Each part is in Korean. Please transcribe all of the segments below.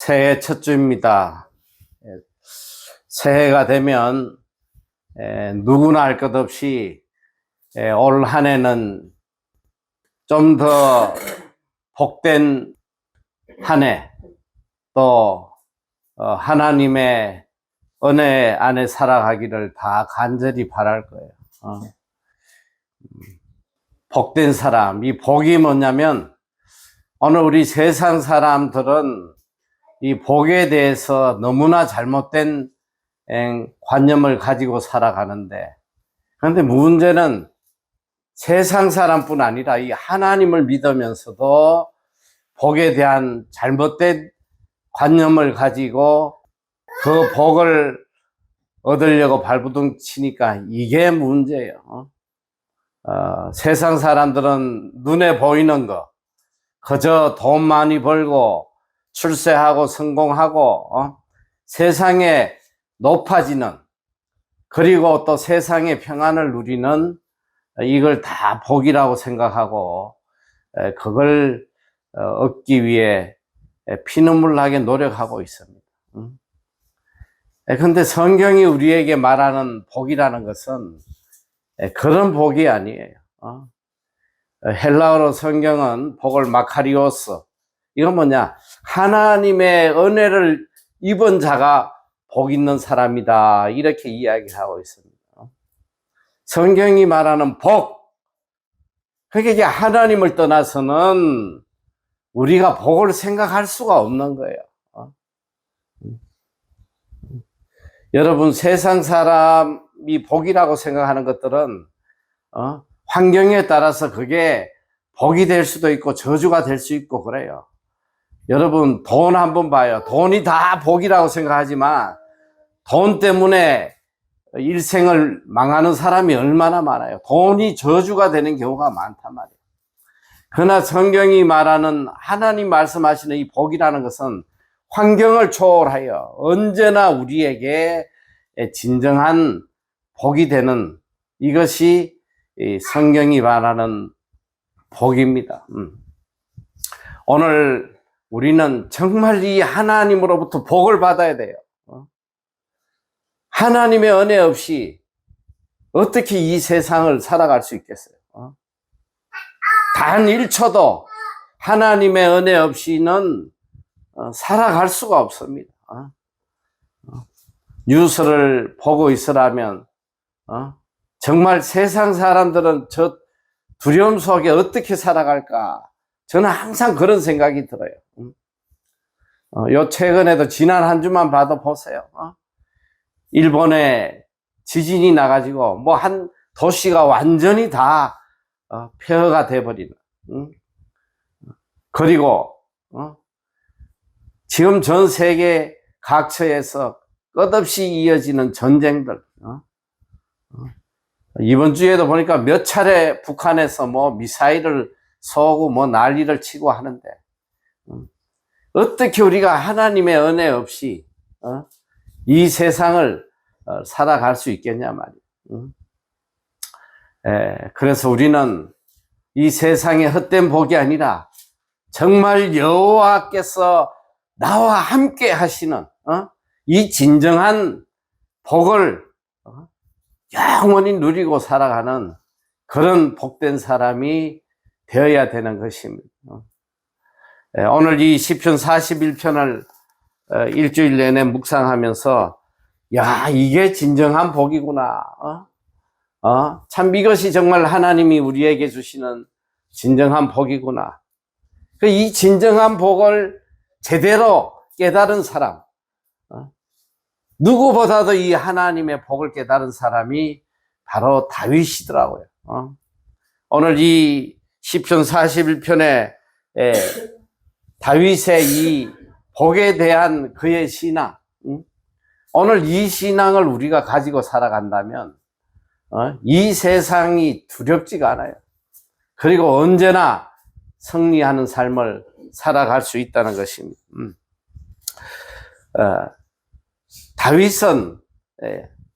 새해 첫 주입니다. 새해가 되면 누구나 할 것 없이 올 한 해는 좀 더 복된 한 해, 또 하나님의 은혜 안에 살아가기를 다 간절히 바랄 거예요. 복된 사람, 이 복이 뭐냐면 오늘 우리 세상 사람들은 이 복에 대해서 너무나 잘못된 관념을 가지고 살아가는데, 그런데 문제는 세상 사람뿐 아니라 이 하나님을 믿으면서도 복에 대한 잘못된 관념을 가지고 그 복을 얻으려고 발부둥 치니까 이게 문제예요. 세상 사람들은 눈에 보이는 거, 그저 돈 많이 벌고 출세하고 성공하고 세상에 높아지는, 그리고 또 세상의 평안을 누리는, 이걸 다 복이라고 생각하고 그걸 얻기 위해 피눈물 나게 노력하고 있습니다. 그런데 성경이 우리에게 말하는 복이라는 것은 그런 복이 아니에요. 헬라어로 성경은 복을 마카리오스, 이건 뭐냐, 하나님의 은혜를 입은 자가 복 있는 사람이다, 이렇게 이야기를 하고 있습니다. 성경이 말하는 복, 그게 이제 하나님을 떠나서는 우리가 복을 생각할 수가 없는 거예요. 여러분, 세상 사람이 복이라고 생각하는 것들은 환경에 따라서 그게 복이 될 수도 있고 저주가 될 수 있고 그래요. 여러분, 돈 한번 봐요. 돈이 다 복이라고 생각하지만 돈 때문에 일생을 망하는 사람이 얼마나 많아요. 돈이 저주가 되는 경우가 많단 말이에요. 그러나 성경이 말하는, 하나님 말씀하시는 이 복이라는 것은 환경을 초월하여 언제나 우리에게 진정한 복이 되는, 이것이 성경이 말하는 복입니다. 오늘 우리는 정말 이 하나님으로부터 복을 받아야 돼요. 하나님의 은혜 없이 어떻게 이 세상을 살아갈 수 있겠어요? 단 1초도 하나님의 은혜 없이는 살아갈 수가 없습니다. 뉴스를 보고 있으라면 정말 세상 사람들은 저 두려움 속에 어떻게 살아갈까? 저는 항상 그런 생각이 들어요. 요 최근에도 지난 한 주만 봐도 보세요. 일본에 지진이 나가지고 뭐 한 도시가 완전히 다 폐허가 돼버리는, 그리고 지금 전 세계 각처에서 끝없이 이어지는 전쟁들, 이번 주에도 보니까 몇 차례 북한에서 뭐 미사일을 쏘고 뭐 난리를 치고 하는데, 어떻게 우리가 하나님의 은혜 없이 이 세상을 살아갈 수 있겠냐 말이에요. 그래서 우리는 이 세상의 헛된 복이 아니라 정말 여호와께서 나와 함께 하시는 이 진정한 복을 영원히 누리고 살아가는 그런 복된 사람이 되어야 되는 것입니다. 오늘 이 시편 41편을 일주일 내내 묵상하면서, 야, 이게 진정한 복이구나. 참 이것이 정말 하나님이 우리에게 주시는 진정한 복이구나. 이 진정한 복을 제대로 깨달은 사람, 누구보다도 이 하나님의 복을 깨달은 사람이 바로 다윗이더라고요. 오늘 이 시편 41편에 다윗의 이 복에 대한 그의 신앙, 오늘 이 신앙을 우리가 가지고 살아간다면 이 세상이 두렵지가 않아요. 그리고 언제나 승리하는 삶을 살아갈 수 있다는 것입니다. 다윗은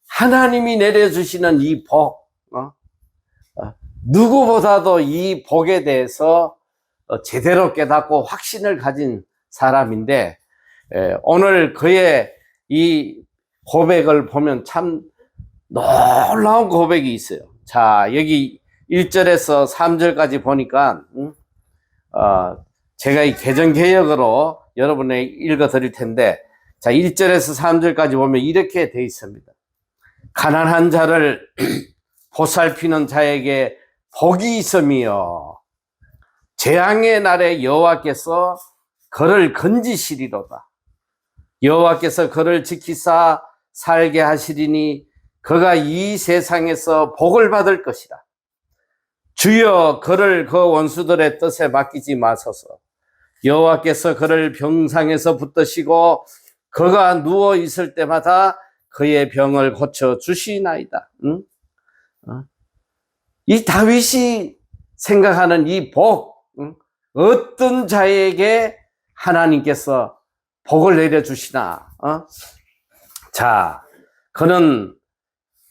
하나님이 내려주시는 이 복, 누구보다도 이 복에 대해서 제대로 깨닫고 확신을 가진 사람인데, 오늘 그의 이 고백을 보면 참 놀라운 고백이 있어요. 자, 여기 1절에서 3절까지 보니까 제가 이 개정개역으로 여러분에게 읽어 드릴 텐데, 자, 1절에서 3절까지 보면 이렇게 돼 있습니다. 가난한 자를 보살피는 자에게 복이 있으며 재앙의 날에 여호와께서 그를 건지시리로다. 여호와께서 그를 지키사 살게 하시리니 그가 이 세상에서 복을 받을 것이라. 주여 그를 그 원수들의 뜻에 맡기지 마소서. 여호와께서 그를 병상에서 붙드시고 그가 누워 있을 때마다 그의 병을 고쳐 주시나이다. 응? 이 다윗이 생각하는 이 복, 응? 어떤 자에게 하나님께서 복을 내려주시나? 자, 그는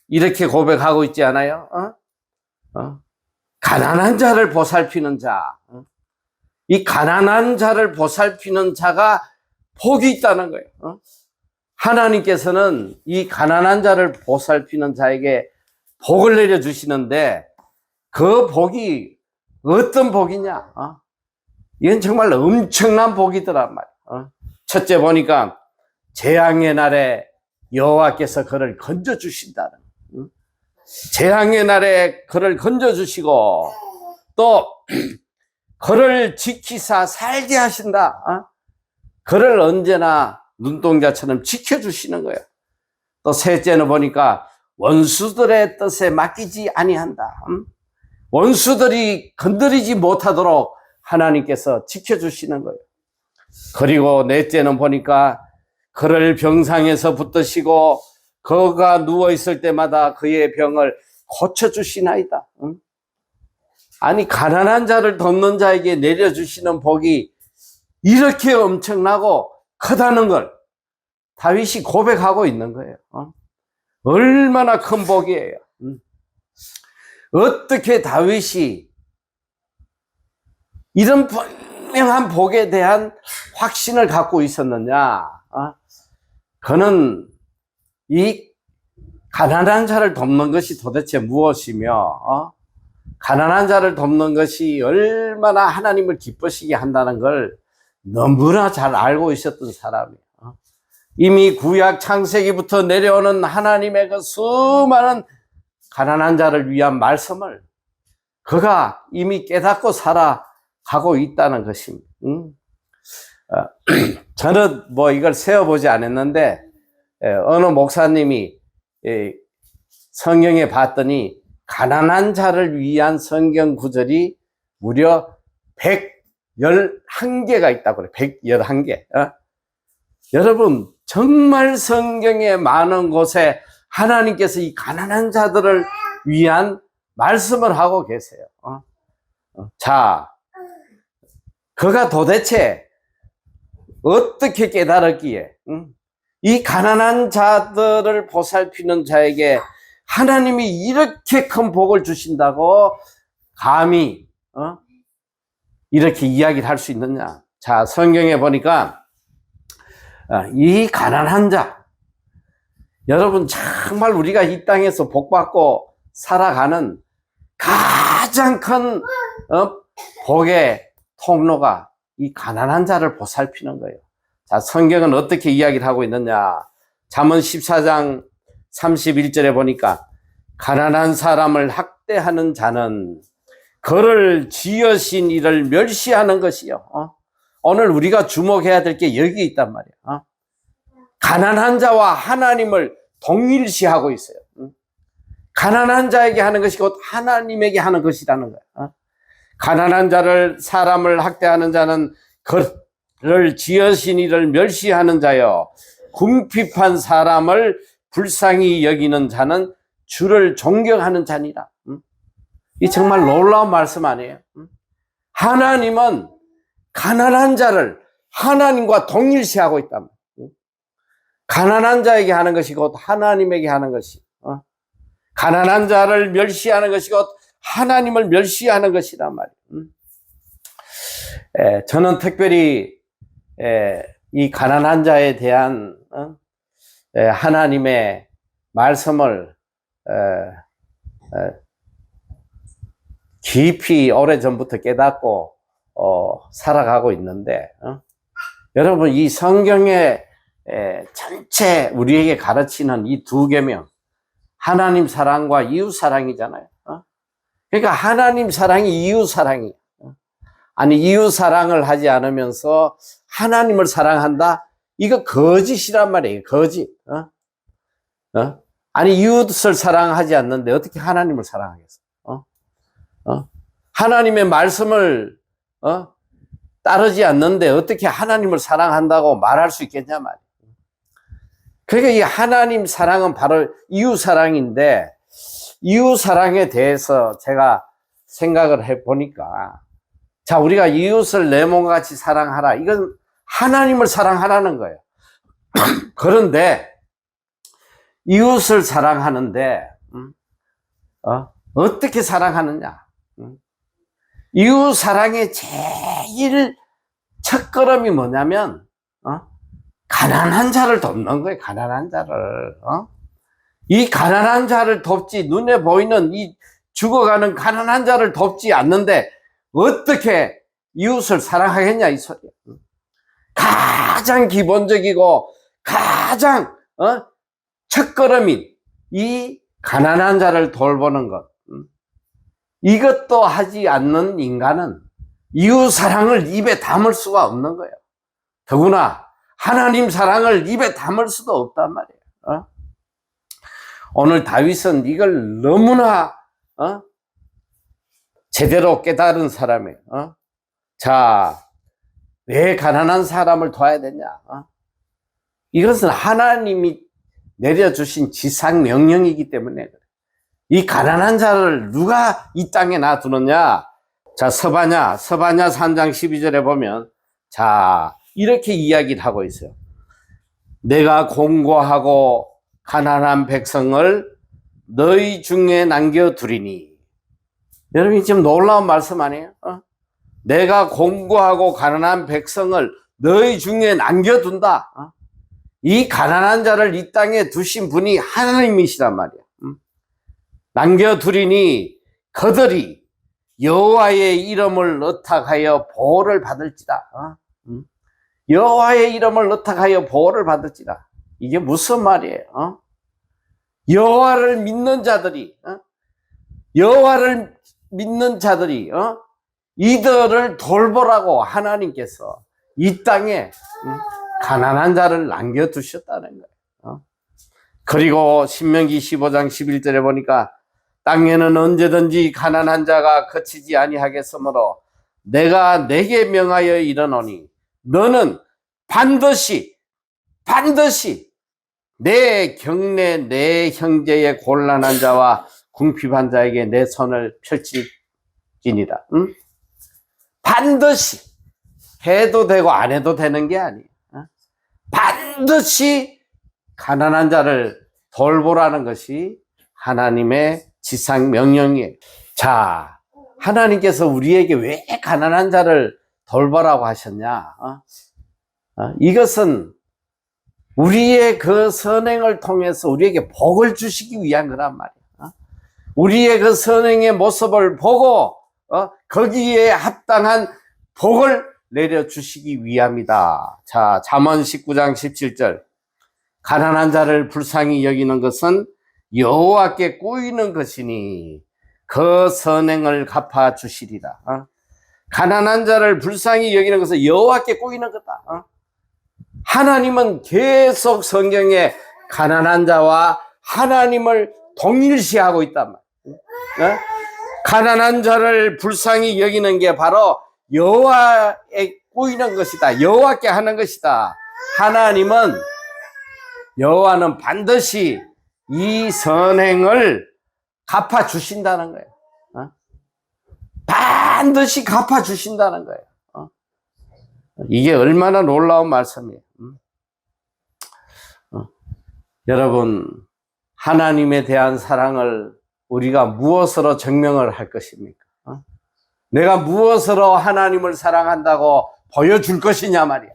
이렇게 고백하고 있지 않아요? 가난한 자를 보살피는 자. 이 가난한 자를 보살피는 자가 복이 있다는 거예요. 하나님께서는 이 가난한 자를 보살피는 자에게 복을 내려주시는데 그 복이 어떤 복이냐? 이건 정말 엄청난 복이더란 말이에요. 첫째 보니까 재앙의 날에 여호와께서 그를 건져주신다는 거예요. 재앙의 날에 그를 건져주시고 또 그를 지키사 살게 하신다. 그를 언제나 눈동자처럼 지켜주시는 거예요. 또 셋째는 보니까 원수들의 뜻에 맡기지 아니한다. 원수들이 건드리지 못하도록 하나님께서 지켜주시는 거예요. 그리고 넷째는 보니까 그를 병상에서 붙드시고 그가 누워있을 때마다 그의 병을 고쳐주시나이다. 아니, 가난한 자를 돕는 자에게 내려주시는 복이 이렇게 엄청나고 크다는 걸 다윗이 고백하고 있는 거예요. 얼마나 큰 복이에요. 어떻게 다윗이 이런 분명한 복에 대한 확신을 갖고 있었느냐? 그는 이 가난한 자를 돕는 것이 도대체 무엇이며, 가난한 자를 돕는 것이 얼마나 하나님을 기쁘시게 한다는 걸 너무나 잘 알고 있었던 사람이에요. 이미 구약 창세기부터 내려오는 하나님의 그 수많은 가난한 자를 위한 말씀을 그가 이미 깨닫고 살아가고 있다는 것입니다. 저는 뭐 이걸 세어보지 않았는데 어느 목사님이 성경에 봤더니 가난한 자를 위한 성경 구절이 무려 111개가 있다고 그래요. 111개. 여러분, 정말 성경의 많은 곳에 하나님께서 이 가난한 자들을 위한 말씀을 하고 계세요. 자, 그가 도대체 어떻게 깨달았기에 이 가난한 자들을 보살피는 자에게 하나님이 이렇게 큰 복을 주신다고 감히 이렇게 이야기를 할 수 있느냐? 자, 성경에 보니까 이 가난한 자, 여러분 정말 우리가 이 땅에서 복받고 살아가는 가장 큰 복의 통로가 이 가난한 자를 보살피는 거예요. 자, 성경은 어떻게 이야기를 하고 있느냐? 잠언 14장 31절에 보니까 가난한 사람을 학대하는 자는 그를 지으신 이를 멸시하는 것이요. 오늘 우리가 주목해야 될 게 여기 있단 말이야. 가난한 자와 하나님을 동일시하고 있어요. 가난한 자에게 하는 것이 곧 하나님에게 하는 것이라는 거야. 가난한 자를, 사람을 학대하는 자는 그를 지으신 이를 멸시하는 자요, 궁핍한 사람을 불쌍히 여기는 자는 주를 존경하는 자니라. 이 정말 놀라운 말씀 아니에요? 하나님은 가난한 자를 하나님과 동일시하고 있단 말이에요. 가난한 자에게 하는 것이 곧 하나님에게 하는 것이, 가난한 자를 멸시하는 것이 곧 하나님을 멸시하는 것이란 말이에요. 저는 특별히 이 가난한 자에 대한 하나님의 말씀을 깊이 오래전부터 깨닫고 살아가고 있는데, 여러분, 이 성경의 전체 우리에게 가르치는 이 두 계명, 하나님 사랑과 이웃 사랑이잖아요. 그러니까 하나님 사랑이 이웃 사랑이. 아니, 이웃 사랑을 하지 않으면서 하나님을 사랑한다? 이거 거짓이란 말이에요. 거짓. 아니, 이웃을 사랑하지 않는데 어떻게 하나님을 사랑하겠어? 하나님의 말씀을 따르지 않는데 어떻게 하나님을 사랑한다고 말할 수 있겠냐 말이에요. 그러니까 이 하나님 사랑은 바로 이웃 사랑인데, 이웃 사랑에 대해서 제가 생각을 해보니까, 자, 우리가 이웃을 내 몸과 같이 사랑하라. 이건 하나님을 사랑하라는 거예요. 그런데 이웃을 사랑하는데 어떻게 사랑하느냐? 이웃 사랑의 제일 첫걸음이 뭐냐면 가난한 자를 돕는 거예요. 가난한 자를. 이 가난한 자를 돕지, 눈에 보이는 이 죽어가는 가난한 자를 돕지 않는데 어떻게 이웃을 사랑하겠냐 이 소리야. 가장 기본적이고 가장 첫걸음인 이 가난한 자를 돌보는 것, 이것도 하지 않는 인간은 이웃 사랑을 입에 담을 수가 없는 거예요. 더구나 하나님 사랑을 입에 담을 수도 없단 말이에요. 오늘 다윗은 이걸 너무나 제대로 깨달은 사람이에요. 자, 왜 가난한 사람을 도와야 되냐? 이것은 하나님이 내려주신 지상 명령이기 때문에 그래. 이 가난한 자를 누가 이 땅에 놔두느냐? 자, 서바냐 3장 12절에 보면, 자, 이렇게 이야기를 하고 있어요. 내가 공고하고 가난한 백성을 너희 중에 남겨두리니. 여러분, 지금 놀라운 말씀 아니에요? 내가 공고하고 가난한 백성을 너희 중에 남겨둔다. 이 가난한 자를 이 땅에 두신 분이 하나님이시란 말이야. 남겨두리니 그들이 여호와의 이름을 의탁하여 보호를 받을지라. 여호와의 이름을 의탁하여 보호를 받을지라. 이게 무슨 말이에요? 여호와를 믿는 자들이, 여호와를 믿는 자들이 이들을 돌보라고 하나님께서 이 땅에 가난한 자를 남겨두셨다는 거예요. 그리고 신명기 15장 11절에 보니까 땅에는 언제든지 가난한 자가 거치지 아니하겠으므로 내가 내게 명하여 이르노니 너는 반드시 내 경내 내 형제의 곤란한 자와 궁핍한 자에게 내 손을 펼칠지니라. 반드시 해도 되고 안 해도 되는 게 아니에요. 반드시 가난한 자를 돌보라는 것이 하나님의 지상 명령이에요. 자, 하나님께서 우리에게 왜 가난한 자를 돌보라고 하셨냐? 이것은 우리의 그 선행을 통해서 우리에게 복을 주시기 위한 거란 말이에요. 우리의 그 선행의 모습을 보고 거기에 합당한 복을 내려주시기 위함이다. 자, 잠언 19장 17절. 가난한 자를 불쌍히 여기는 것은 여호와께 꾸이는 것이니 그 선행을 갚아 주시리라. 가난한 자를 불쌍히 여기는 것은 여호와께 꾸이는 거다. 하나님은 계속 성경에 가난한 자와 하나님을 동일시하고 있단 말이에요. 가난한 자를 불쌍히 여기는 게 바로 여호와에 꾸이는 것이다. 여호와께 하는 것이다. 여호와는 반드시 이 선행을 갚아주신다는 거예요. 반드시 갚아주신다는 거예요. 이게 얼마나 놀라운 말씀이에요. 여러분, 하나님에 대한 사랑을 우리가 무엇으로 증명을 할 것입니까? 내가 무엇으로 하나님을 사랑한다고 보여줄 것이냐 말이야.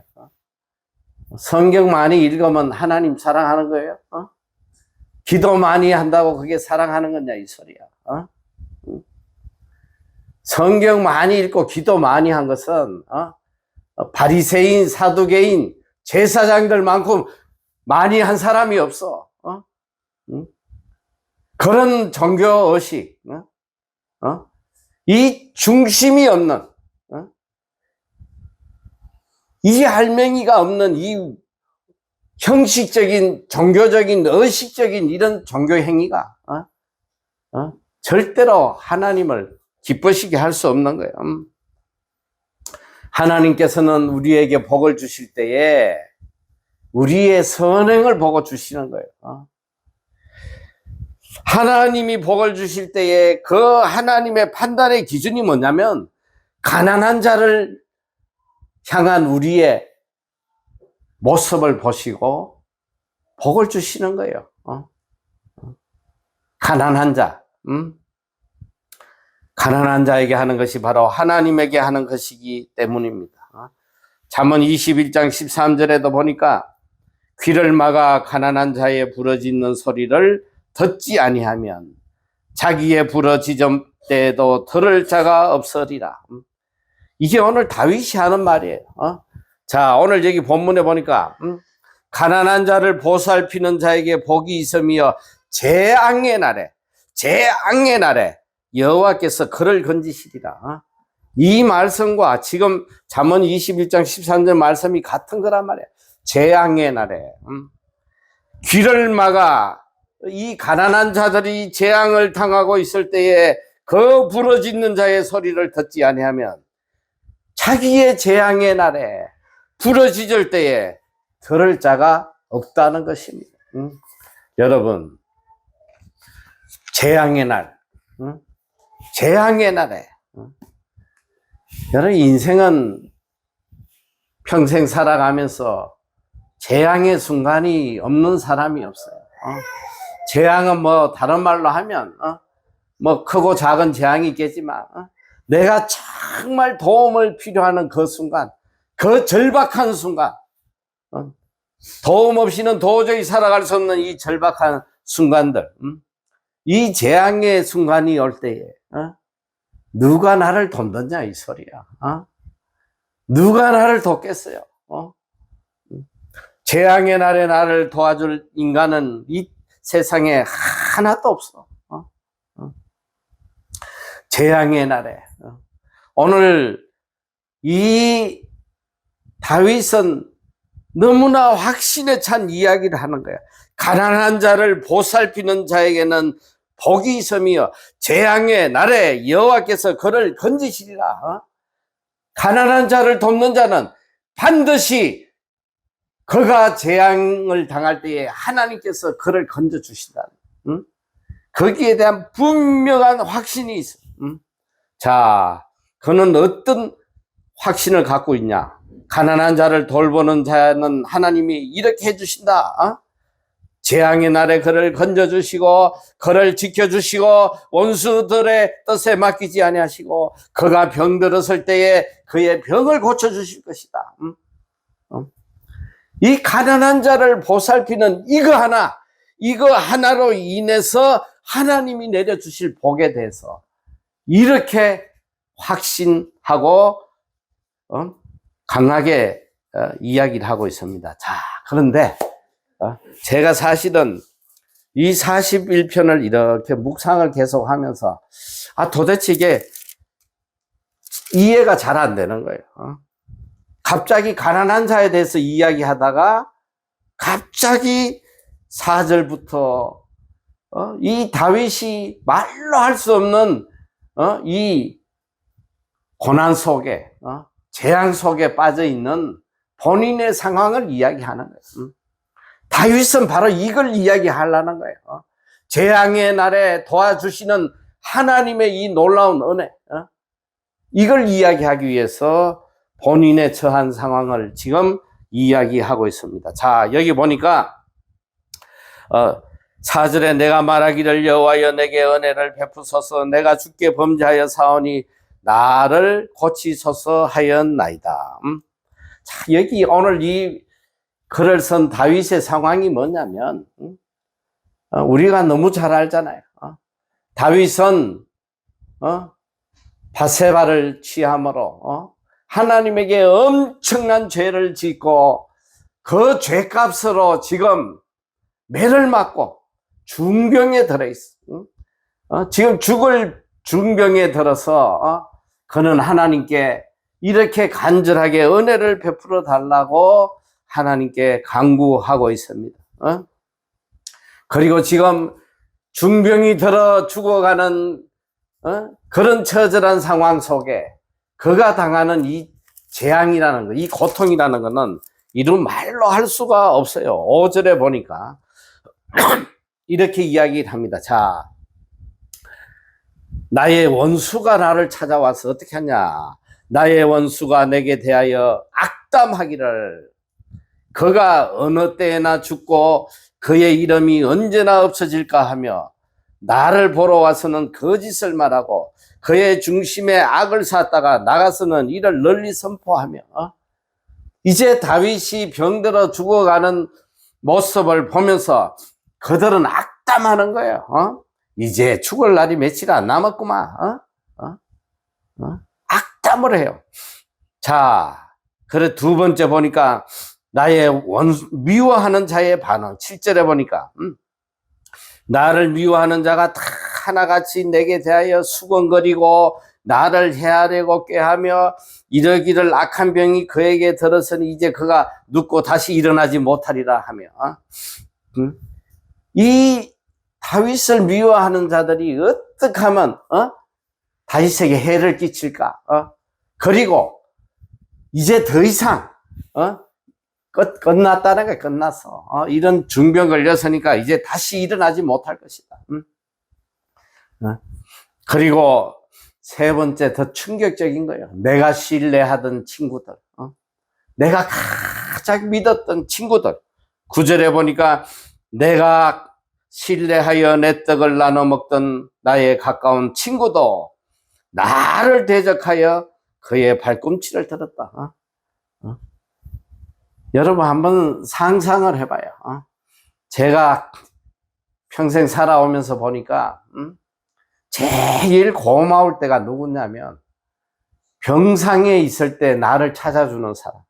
성경 많이 읽으면 하나님 사랑하는 거예요? 기도 많이 한다고 그게 사랑하는 거냐 이 소리야. 성경 많이 읽고 기도 많이 한 것은 바리새인, 사두개인, 제사장들만큼 많이 한 사람이 없어. 그런 종교의식, 이 중심이 없는, 이 할맹이가 없는 이 형식적인, 종교적인, 의식적인 이런 종교 행위가 절대로 하나님을 기쁘시게 할 수 없는 거예요. 하나님께서는 우리에게 복을 주실 때에 우리의 선행을 보고 주시는 거예요. 하나님이 복을 주실 때에 그 하나님의 판단의 기준이 뭐냐면 가난한 자를 향한 우리의 모습을 보시고 복을 주시는 거예요. 가난한 자, 가난한 자에게 하는 것이 바로 하나님에게 하는 것이기 때문입니다. 잠언 21장 13절에도 보니까 귀를 막아 가난한 자의 부러지는 소리를 듣지 아니하면 자기의 부러지점 때에도 들을 자가 없으리라. 이게 오늘 다윗이 하는 말이에요. 자, 오늘 여기 본문에 보니까 가난한 자를 보살피는 자에게 복이 있으며 재앙의 날에 여호와께서 그를 건지시리라. 이 말씀과 지금 잠언 21장 13절 말씀이 같은 거란 말이에요. 재앙의 날에 귀를 막아 이 가난한 자들이 재앙을 당하고 있을 때에 그 부러지는 자의 소리를 듣지 아니하면 자기의 재앙의 날에 부러지질 때에 들을 자가 없다는 것입니다. 여러분, 재앙의 날, 재앙의 날에 여러분 인생은 평생 살아가면서 재앙의 순간이 없는 사람이 없어요. 재앙은 뭐 다른 말로 하면 뭐 크고 작은 재앙이 있겠지만 내가 정말 도움을 필요하는 그 순간, 그 절박한 순간, 도움 없이는 도저히 살아갈 수 없는 이 절박한 순간들, 이 재앙의 순간이 올 때에 누가 나를 돕느냐 이 소리야. 누가 나를 돕겠어요? 재앙의 날에 나를 도와줄 인간은 이 세상에 하나도 없어. 재앙의 날에. 오늘 이 다윗은 너무나 확신에 찬 이야기를 하는 거야. 가난한 자를 보살피는 자에게는 복이 있으며 재앙의 날에 여호와께서 그를 건지시리라. 가난한 자를 돕는 자는 반드시 그가 재앙을 당할 때에 하나님께서 그를 건져주신다. 거기에 대한 분명한 확신이 있어. 자, 그는 어떤 확신을 갖고 있냐? 가난한 자를 돌보는 자는 하나님이 이렇게 해주신다. 재앙의 날에 그를 건져주시고 그를 지켜주시고 원수들의 뜻에 맡기지 아니하시고 그가 병들었을 때에 그의 병을 고쳐주실 것이다. 이 가난한 자를 보살피는 이거 하나로 인해서 하나님이 내려주실 복에 대해서 이렇게 확신하고 강하게 이야기를 하고 있습니다. 자, 그런데 제가 사실은 이 41편을 이렇게 묵상을 계속 하면서 도대체 이게 이해가 잘 안 되는 거예요. 갑자기 가난한 자에 대해서 이야기하다가 갑자기 4절부터 이 다윗이 말로 할 수 없는 이 고난 속에 재앙 속에 빠져 있는 본인의 상황을 이야기하는 거예요. 다윗은 바로 이걸 이야기하려는 거예요. 재앙의 날에 도와주시는 하나님의 이 놀라운 은혜, 이걸 이야기하기 위해서 본인의 처한 상황을 지금 이야기하고 있습니다. 자, 여기 보니까 4절에 내가 말하기를 여호와여 내게 은혜를 베푸소서 내가 주께 범죄하여 사오니 나를 고치소서 하였나이다. 자, 여기 오늘 이 글을 쓴 다윗의 상황이 뭐냐면, 우리가 너무 잘 알잖아요. 다윗은 바세바를 취함으로 하나님에게 엄청난 죄를 짓고 그 죄값으로 지금 매를 맞고 중병에 들어있어. 지금 죽을 중병에 들어서 그는 하나님께 이렇게 간절하게 은혜를 베풀어 달라고 하나님께 간구하고 있습니다. 그리고 지금 중병이 들어 죽어가는 그런 처절한 상황 속에 그가 당하는 이 재앙이라는 거, 이 고통이라는 거는 이루 말로 할 수가 없어요. 5절에 보니까 이렇게 이야기를 합니다. 자, 나의 원수가 나를 찾아와서 어떻게 하냐? 나의 원수가 내게 대하여 악담하기를, 그가 어느 때나 죽고 그의 이름이 언제나 없어질까 하며 나를 보러 와서는 거짓을 말하고 그의 중심에 악을 쌓다가 나가서는 이를 널리 선포하며. 이제 다윗이 병들어 죽어가는 모습을 보면서 그들은 악담하는 거예요. 이제 죽을 날이 며칠 안 남았구만. 악담을 해요. 자, 그래 두 번째 보니까 나의 미워하는 자의 반응. 7절에 보니까 나를 미워하는 자가 다 하나같이 내게 대하여 수건거리고 나를 헤아리고 꾀하며 이러기를 악한 병이 그에게 들었으니 이제 그가 눕고 다시 일어나지 못하리라 하며. 이 다윗을 미워하는 자들이 어떻게 하면 다윗에게 해를 끼칠까? 그리고 이제 더 이상 끝났다는 게 끝났어. 이런 중병 걸렸으니까 이제 다시 일어나지 못할 것이다. 그리고 세 번째 더 충격적인 거예요. 내가 신뢰하던 친구들, 내가 가장 믿었던 친구들. 9절에 보니까 내가 신뢰하여 내 떡을 나눠 먹던 나의 가까운 친구도 나를 대적하여 그의 발꿈치를 들었다. 여러분 한번 상상을 해봐요. 제가 평생 살아오면서 보니까 제일 고마울 때가 누구냐면 병상에 있을 때 나를 찾아주는 사람.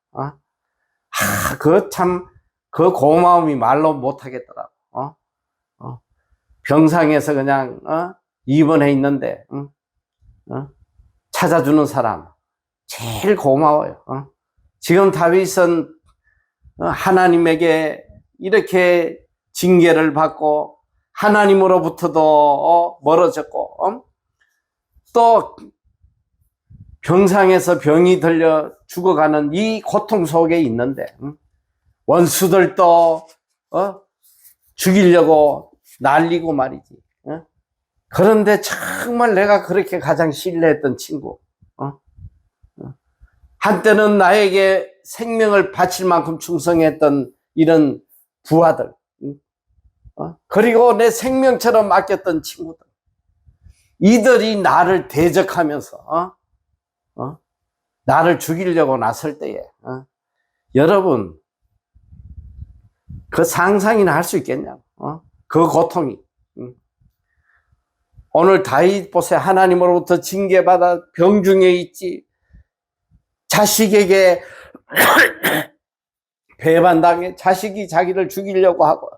그 고마움이 말로 못하겠더라고. 병상에서 그냥 입원해 있는데 찾아주는 사람 제일 고마워요. 지금 다윗은 하나님에게 이렇게 징계를 받고 하나님으로부터도 멀어졌고 또 병상에서 병이 들려 죽어가는 이 고통 속에 있는데 원수들도 죽이려고 날리고 말이지. 그런데 정말 내가 그렇게 가장 신뢰했던 친구, 한때는 나에게 생명을 바칠 만큼 충성했던 이런 부하들, 그리고 내 생명처럼 맡겼던 친구들, 이들이 나를 대적하면서 나를 죽이려고 나설 때에 여러분 그 상상이나 할 수 있겠냐고. 그 고통이. 오늘 다윗 보세요. 하나님으로부터 징계받아 병중에 있지. 자식에게 배반당해. 자식이 자기를 죽이려고 하고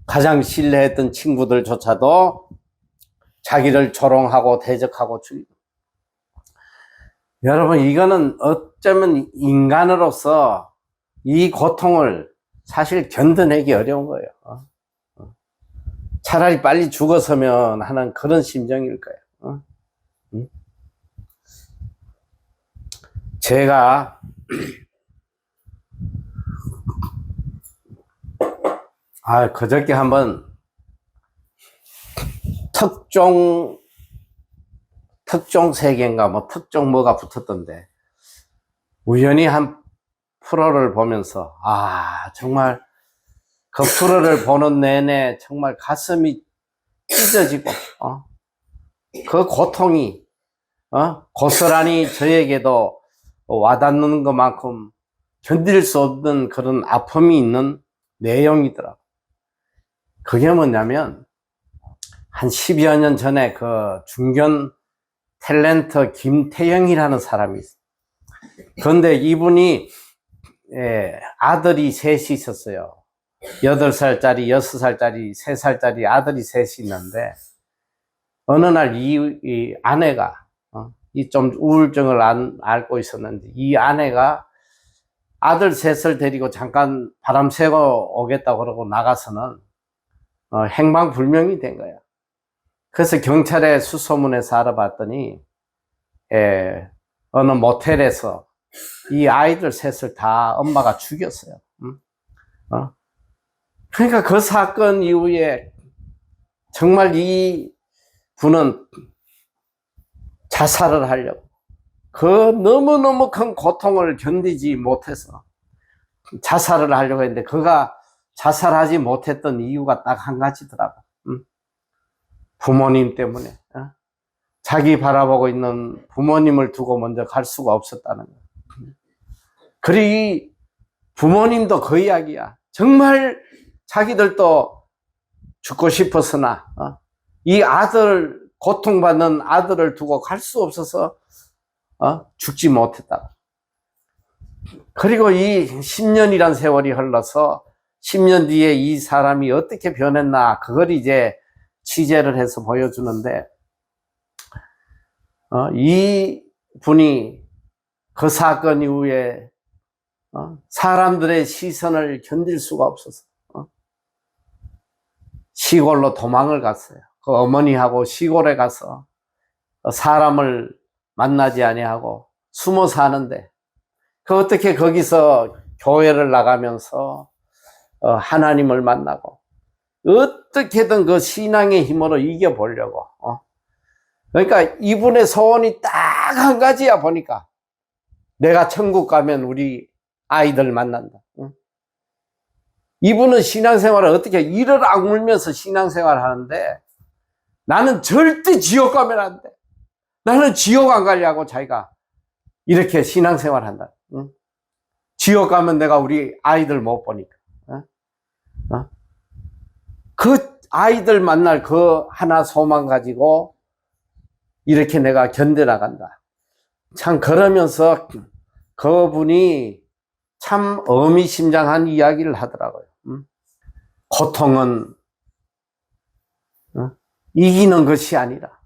가장 신뢰했던 친구들조차도 자기를 조롱하고 대적하고 죽이고. 여러분 이거는 어쩌면 인간으로서 이 고통을 사실 견뎌내기 어려운 거예요. 차라리 빨리 죽었으면 하는 그런 심정일 거예요. 제가 그저께 한번 특종 세계인가 특종 뭐가 붙었던데 우연히 한 프로를 보면서 정말 그 프로를 보는 내내 정말 가슴이 찢어지고 그 고통이 고스란히 저에게도 와닿는 것만큼 견딜 수 없는 그런 아픔이 있는 내용이더라고. 그게 뭐냐면, 한 10여 년 전에 그 중견 탤런트 김태영이라는 사람이 있어요. 그런데 이분이 아들이 셋이 있었어요. 8살짜리, 6살짜리, 3살짜리 아들이 셋이 있는데, 어느 날 이 아내가, 이 좀 우울증을 앓고 있었는데, 이 아내가 아들 셋을 데리고 잠깐 바람 쐬고 오겠다고 그러고 나가서는, 행방불명이 된 거야. 그래서 경찰에 수소문해서 알아봤더니, 어느 모텔에서 이 아이들 셋을 다 엄마가 죽였어요. 그러니까 그 사건 이후에 정말 이 분은 자살을 하려고, 그 너무너무 큰 고통을 견디지 못해서 자살을 하려고 했는데, 그가 자살하지 못했던 이유가 딱 한 가지더라고. 부모님 때문에. 자기 바라보고 있는 부모님을 두고 먼저 갈 수가 없었다는 거야. 그리고 이 부모님도 그 이야기야. 정말 자기들도 죽고 싶었으나 이 아들, 고통받는 아들을 두고 갈 수 없어서 죽지 못했다. 그리고 이 10년이란 세월이 흘러서 10년 뒤에 이 사람이 어떻게 변했나, 그걸 이제 취재를 해서 보여주는데, 이 분이 그 사건 이후에 사람들의 시선을 견딜 수가 없어서 시골로 도망을 갔어요. 그 어머니하고 시골에 가서 사람을 만나지 아니하고 숨어 사는데, 그 어떻게 거기서 교회를 나가면서 하나님을 만나고 어떻게든 그 신앙의 힘으로 이겨보려고. 그러니까 이분의 소원이 딱 한 가지야. 보니까 내가 천국 가면 우리 아이들 만난다. 이분은 신앙생활을 어떻게 이를 악물면서 신앙생활을 하는데, 나는 절대 지옥 가면 안 돼, 나는 지옥 안 가려고 자기가 이렇게 신앙생활을 한다. 지옥 가면 내가 우리 아이들 못 보니까. 그 아이들 만날 그 하나 소망 가지고 이렇게 내가 견뎌나간다. 참, 그러면서 그분이 참 의미심장한 이야기를 하더라고요. 고통은 이기는 것이 아니라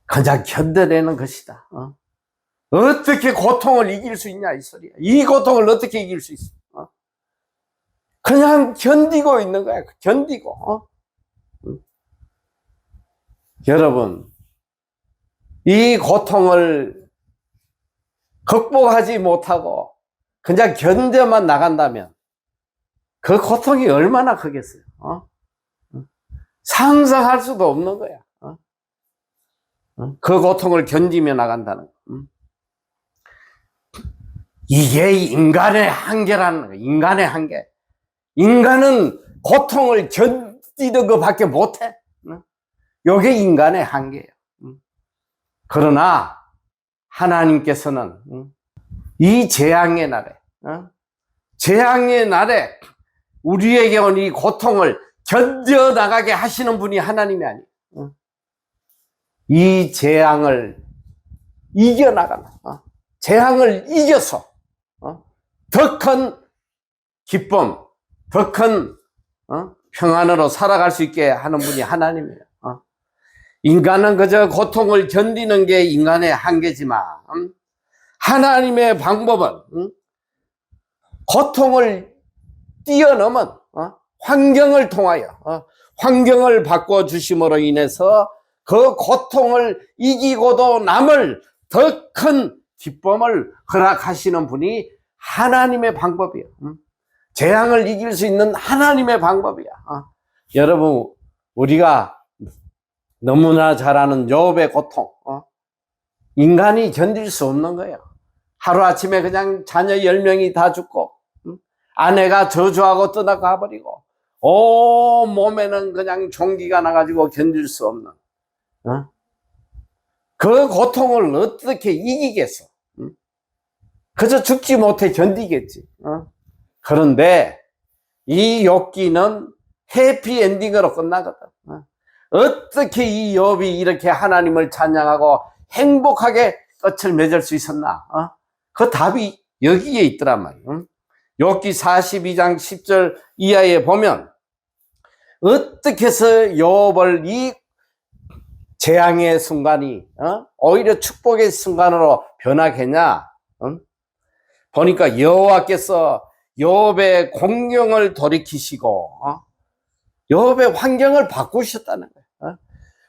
그냥 견뎌내는 것이다. 어떻게 고통을 이길 수 있냐, 이 소리야. 이 고통을 어떻게 이길 수 있어? 그냥 견디고 있는 거야. 견디고. 여러분, 이 고통을 극복하지 못하고 그냥 견뎌만 나간다면 그 고통이 얼마나 크겠어요. 상상할 수도 없는 거야. 그 고통을 견디며 나간다는 거. 이게 인간의 한계라는 거야. 인간의 한계. 인간은 고통을 견디는 것밖에 못해. 이게 인간의 한계예요. 그러나 하나님께서는 이 재앙의 날에 우리에게 온 이 고통을 견뎌나가게 하시는 분이 하나님이 아니에요. 이 재앙을 이겨나가는, 재앙을 이겨서 더 큰 기쁨, 더 큰 평안으로 살아갈 수 있게 하는 분이 하나님이에요. 인간은 그저 고통을 견디는 게 인간의 한계지만, 하나님의 방법은 고통을 뛰어넘은 환경을 통하여 환경을 바꿔주심으로 인해서 그 고통을 이기고도 남을 더 큰 기쁨을 허락하시는 분이 하나님의 방법이에요. 재앙을 이길 수 있는 하나님의 방법이야. 여러분, 우리가 너무나 잘 아는 욥의 고통, 인간이 견딜 수 없는 거예요. 하루아침에 그냥 자녀 10명이 다 죽고, 아내가 저주하고 떠나가 버리고, 온 몸에는 그냥 종기가 나가지고 견딜 수 없는, 그 고통을 어떻게 이기겠어? 그저 죽지 못해 견디겠지. 그런데 이 욥기는 해피엔딩으로 끝나거든. 어떻게 이 욥이 이렇게 하나님을 찬양하고 행복하게 끝을 맺을 수 있었나? 그 답이 여기에 있더란 말이에요. 욥기 42장 10절 이하에 보면 어떻게 해서 욥을 이 재앙의 순간이 오히려 축복의 순간으로 변하겠냐? 보니까 여호와께서 욥의 공경을 돌이키시고 욥의 환경을 바꾸셨다는 거예요.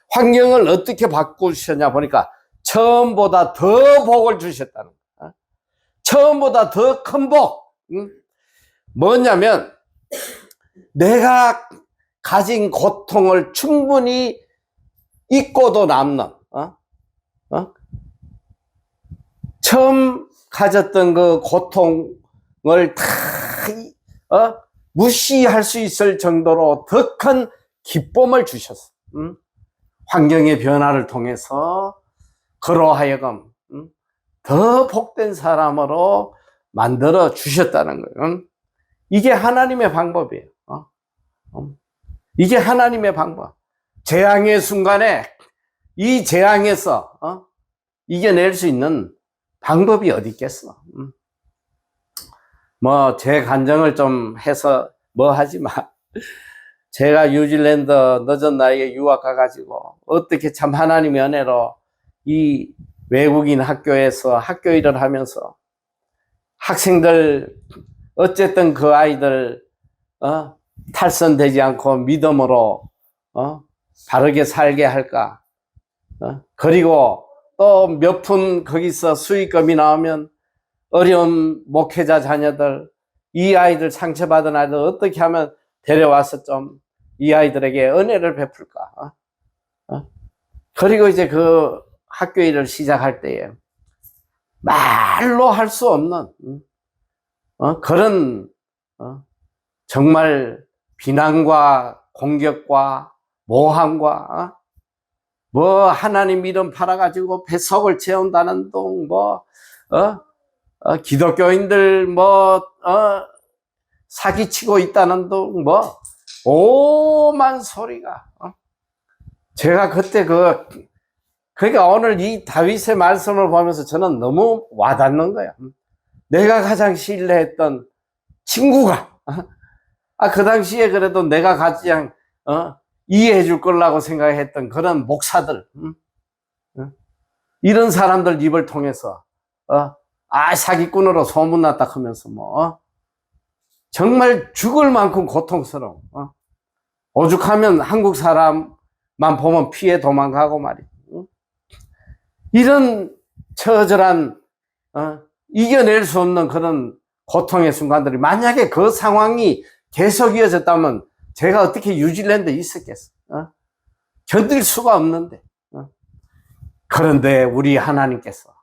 환경을 어떻게 바꾸셨냐 보니까 처음보다 더 복을 주셨다는 거예요. 처음보다 더 큰 복. 뭐냐면 내가 가진 고통을 충분히 잊고도 남는 처음 가졌던 그 고통을 다 무시할 수 있을 정도로 더 큰 기쁨을 주셨어. 환경의 변화를 통해서 그로 하여금 더 복된 사람으로 만들어 주셨다는 거예요. 이게 하나님의 방법이에요. 이게 하나님의 방법. 재앙의 순간에 이 재앙에서 이겨낼 수 있는 방법이 어디 있겠어. 뭐 제 간증을 좀 해서 뭐 하지만 제가 뉴질랜드 늦은 나이에 유학 가가지고 어떻게 참 하나님의 은혜로 이 외국인 학교에서 학교 일을 하면서 학생들 어쨌든 그 아이들 탈선되지 않고 믿음으로 바르게 살게 할까. 그리고 또 몇 푼 거기서 수익금이 나오면 어려운 목회자 자녀들, 이 아이들 상처받은 아이들 어떻게 하면 데려와서 좀 이 아이들에게 은혜를 베풀까. 그리고 이제 그 학교 일을 시작할 때에 말로 할 수 없는 그런 정말 비난과 공격과 모함과 뭐 하나님 이름 팔아가지고 배속을 채운다는 둥 기독교인들 사기치고 있다는 둥 오만 소리가 제가 그때 그러니까 오늘 이 다윗의 말씀을 보면서 저는 너무 와닿는 거야. 내가 가장 신뢰했던 친구가 그 당시에 그래도 내가 가장 이해해 줄 거라고 생각했던 그런 목사들 이런 사람들 입을 통해서 사기꾼으로 소문났다 하면서 정말 죽을 만큼 고통스러워. 오죽하면 한국 사람만 보면 피해 도망가고 말이야. 이런 처절한 이겨낼 수 없는 그런 고통의 순간들이 만약에 그 상황이 계속 이어졌다면 제가 어떻게 뉴질랜드에 있었겠어? 견딜 수가 없는데. 그런데 우리 하나님께서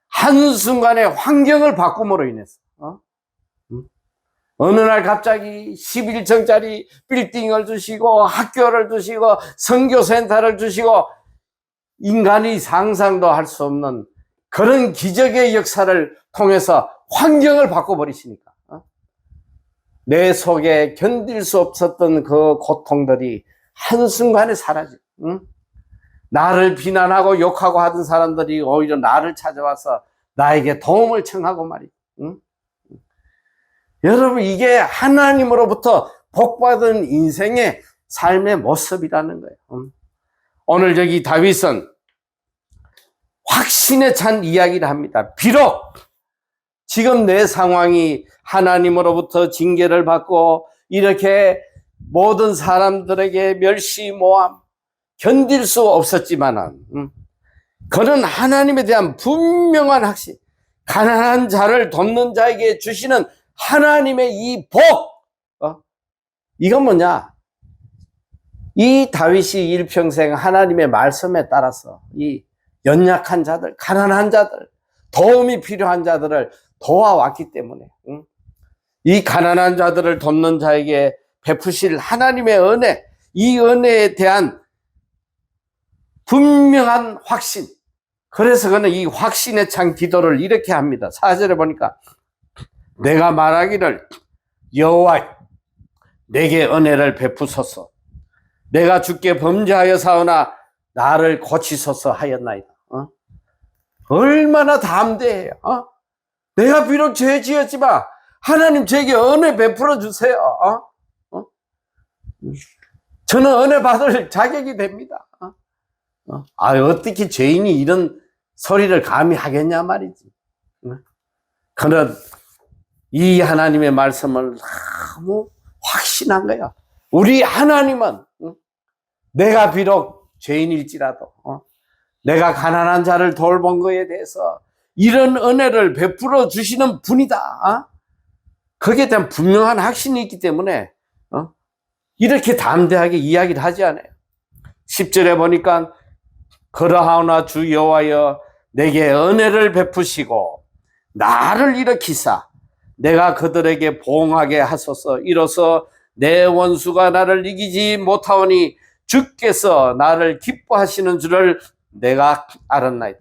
한순간에 환경을 바꿈으로 인해서 어느 날 갑자기 11층짜리 빌딩을 주시고 학교를 주시고 선교센터를 주시고 인간이 상상도 할 수 없는 그런 기적의 역사를 통해서 환경을 바꿔버리시니까 내 속에 견딜 수 없었던 그 고통들이 한순간에 사라져. 나를 비난하고 욕하고 하던 사람들이 오히려 나를 찾아와서 나에게 도움을 청하고 말이야. 여러분, 이게 하나님으로부터 복받은 인생의 삶의 모습이라는 거예요. 오늘 여기 다윗은 확신에 찬 이야기를 합니다. 비록 지금 내 상황이 하나님으로부터 징계를 받고 이렇게 모든 사람들에게 멸시 모함 견딜 수 없었지만은 그런 하나님에 대한 분명한 확신, 가난한 자를 돕는 자에게 주시는 하나님의 이 복, 이건 뭐냐? 이 다윗이 일평생 하나님의 말씀에 따라서 이 연약한 자들, 가난한 자들, 도움이 필요한 자들을 도와왔기 때문에 이 가난한 자들을 돕는 자에게 베푸실 하나님의 은혜, 이 은혜에 대한 분명한 확신, 그래서 그는 이 확신에 찬 기도를 이렇게 합니다. 4절에 보니까 내가 말하기를 여호와 내게 은혜를 베푸소서. 내가 주께 범죄하여 사오나 나를 고치소서 하였나이다. 얼마나 담대해요. 내가 비록 죄 지었지만 하나님 제게 은혜 베풀어 주세요. 저는 은혜 받을 자격이 됩니다. 어떻게 죄인이 이런 소리를 감히 하겠냐 말이지. 그는 이 하나님의 말씀을 너무 확신한 거야. 우리 하나님은 내가 비록 죄인일지라도 내가 가난한 자를 돌본 거에 대해서 이런 은혜를 베풀어 주시는 분이다. 거기에 대한 분명한 확신이 있기 때문에 이렇게 담대하게 이야기를 하지 않아요. 10절에 보니까 그러하오나 주 여호와여 내게 은혜를 베푸시고 나를 일으키사 내가 그들에게 보응하게 하소서. 이로써 내 원수가 나를 이기지 못하오니 주께서 나를 기뻐하시는 줄을 내가 알았나이다.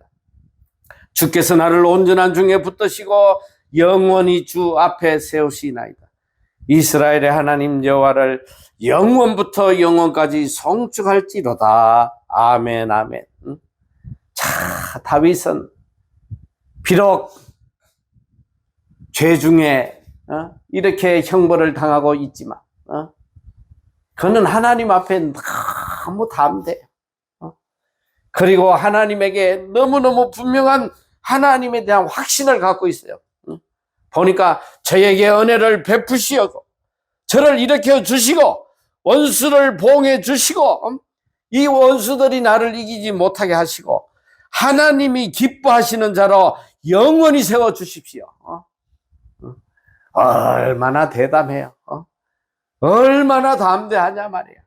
주께서 나를 온전한 중에 붙드시고 영원히 주 앞에 세우시나이다. 이스라엘의 하나님 여호와를 영원부터 영원까지 송축할지로다. 아멘 아멘. 자, 다윗은 비록 죄 중에 이렇게 형벌을 당하고 있지만 그는 하나님 앞에 너무 담대해요. 그리고 하나님에게 너무너무 분명한 하나님에 대한 확신을 갖고 있어요. 보니까 저에게 은혜를 베푸시고 저를 일으켜 주시고 원수를 보응해 주시고 이 원수들이 나를 이기지 못하게 하시고 하나님이 기뻐하시는 자로 영원히 세워 주십시오. 얼마나 대담해요. 얼마나 담대하냐 말이에요.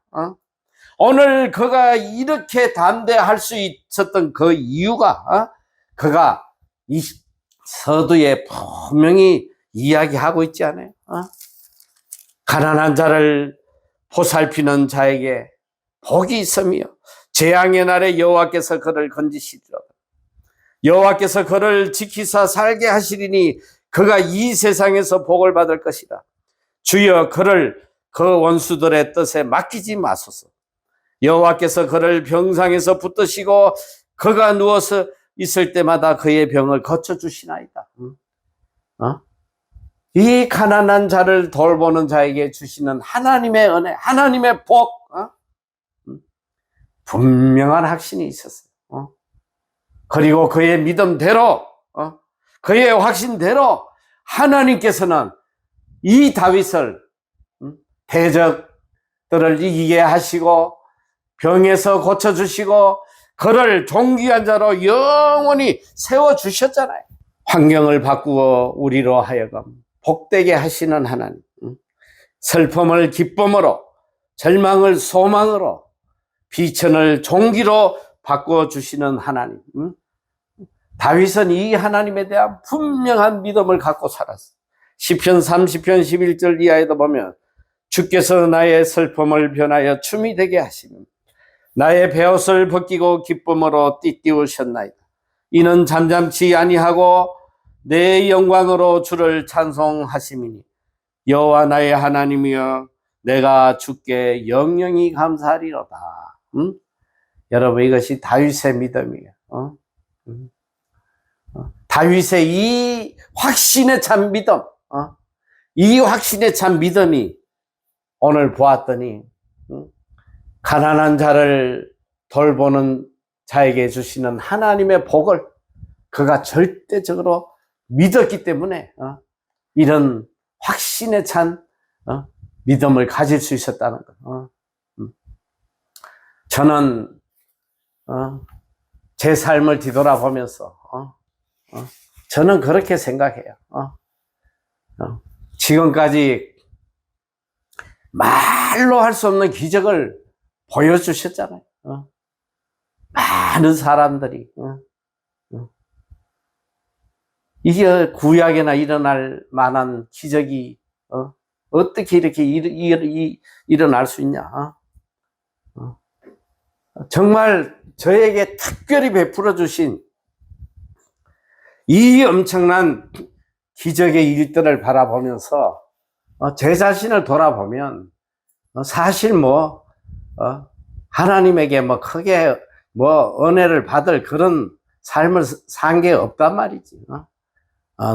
오늘 그가 이렇게 담대할 수 있었던 그 이유가 그가 이 서두에 분명히 이야기하고 있지 않아요? 가난한 자를 보살피는 자에게 복이 있으며 재앙의 날에 여호와께서 그를 건지시리로다. 여호와께서 그를 지키사 살게 하시리니 그가 이 세상에서 복을 받을 것이다. 주여 그를 그 원수들의 뜻에 맡기지 마소서. 여호와께서 그를 병상에서 붙드시고 그가 누워서 있을 때마다 그의 병을 고쳐주시나이다. 이 가난한 자를 돌보는 자에게 주시는 하나님의 은혜, 하나님의 복, 분명한 확신이 있었어요. 그리고 그의 믿음대로, 그의 확신대로 하나님께서는 이 다윗을 대적들을 이기게 하시고 병에서 고쳐주시고 그를 존귀한 자로 영원히 세워주셨잖아요. 환경을 바꾸어 우리로 하여금 복되게 하시는 하나님, 슬픔을 기쁨으로, 절망을 소망으로, 비천을 존귀로 바꿔주시는 하나님. 다윗은 이 하나님에 대한 분명한 믿음을 갖고 살았어요. 시편 30편 11절 이하에도 보면 주께서 나의 슬픔을 변하여 춤이 되게 하시며 나의 베옷을 벗기고 기쁨으로 띠띠우셨나이다. 이는 잠잠치 아니하고 내 영광으로 주를 찬송하심이니 여호와 나의 하나님이여 내가 주께 영영이 감사하리로다. 여러분 이것이 다윗의 믿음이에요. 다윗의 이 확신에 찬 믿음, 이 확신에 찬 믿음이 오늘 보았더니 가난한 자를 돌보는 자에게 주시는 하나님의 복을 그가 절대적으로 믿었기 때문에 이런 확신에 찬 믿음을 가질 수 있었다는 거. 저는 제 삶을 뒤돌아보면서 저는 그렇게 생각해요. 지금까지 말로 할 수 없는 기적을 보여주셨잖아요. 많은 사람들이 이게 구약에나 일어날 만한 기적이 어떻게 이렇게 일어날 수 있냐. 정말 저에게 특별히 베풀어 주신 이 엄청난 기적의 일들을 바라보면서 제 자신을 돌아보면 사실 하나님에게 크게 은혜를 받을 그런 삶을 산 게 없단 말이지.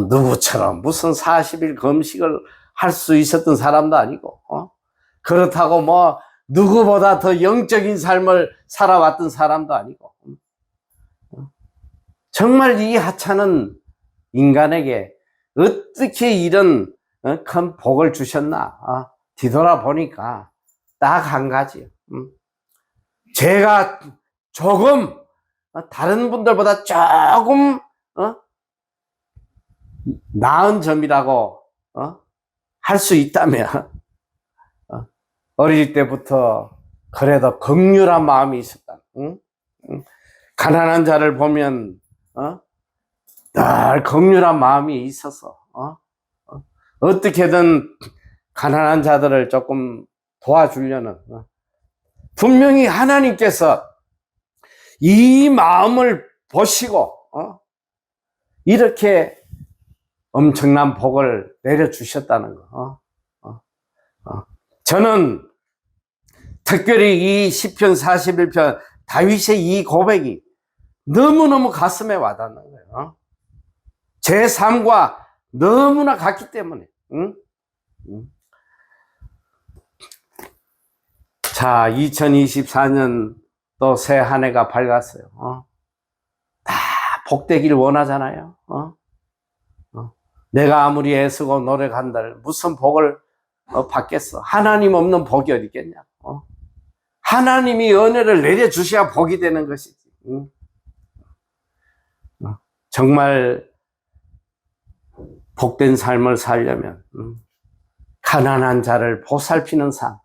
누구처럼 무슨 40일 금식을 할 수 있었던 사람도 아니고, 그렇다고 누구보다 더 영적인 삶을 살아왔던 사람도 아니고, 정말 이 하찮은 인간에게 어떻게 이런 큰 복을 주셨나 뒤돌아보니까 딱 한 가지. 제가 조금 다른 분들보다 조금 나은 점이라고 할 수 있다면 어릴 때부터 그래도 긍휼한 마음이 있었다. 가난한 자를 보면 늘 긍휼한 마음이 있어서 어떻게든 가난한 자들을 조금 도와주려는, 분명히 하나님께서 이 마음을 보시고 이렇게 엄청난 복을 내려주셨다는 거. 저는 특별히 이 시편 41편 다윗의 이 고백이 너무너무 가슴에 와닿는 거예요. 제 삶과 너무나 같기 때문에. 자, 2024년 또 새 한 해가 밝았어요. 다 복되길 원하잖아요. 내가 아무리 애쓰고 노력한들 무슨 복을 받겠어. 하나님 없는 복이 어디 있겠냐. 하나님이 은혜를 내려주셔야 복이 되는 것이지. 정말 복된 삶을 살려면 가난한 자를 보살피는 삶.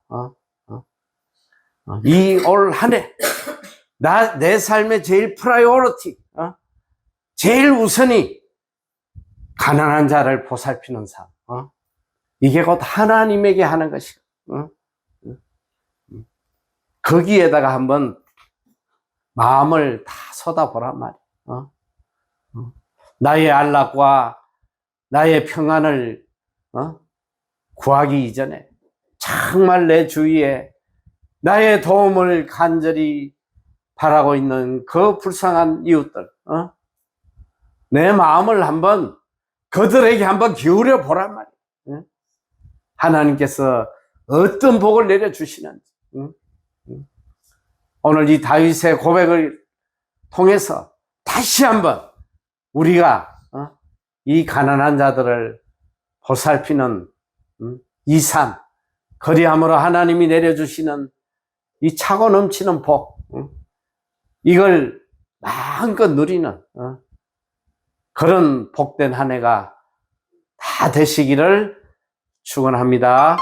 이 올 한 해 내 삶의 제일 프라이오리티, 제일 우선이 가난한 자를 보살피는 삶. 이게 곧 하나님에게 하는 것이고, 거기에다가 한번 마음을 다 쏟아보란 말이야. 나의 안락과 나의 평안을 구하기 이전에 정말 내 주위에 나의 도움을 간절히 바라고 있는 그 불쌍한 이웃들, 내 마음을 한번 그들에게 한번 기울여 보란 말이야. 하나님께서 어떤 복을 내려주시는지. 오늘 이 다윗의 고백을 통해서 다시 한번 우리가 이 가난한 자들을 보살피는 이 삶, 그리함으로 하나님이 내려주시는 이 차고 넘치는 복, 이걸 마음껏 누리는 그런 복된 한 해가 다 되시기를 축원합니다.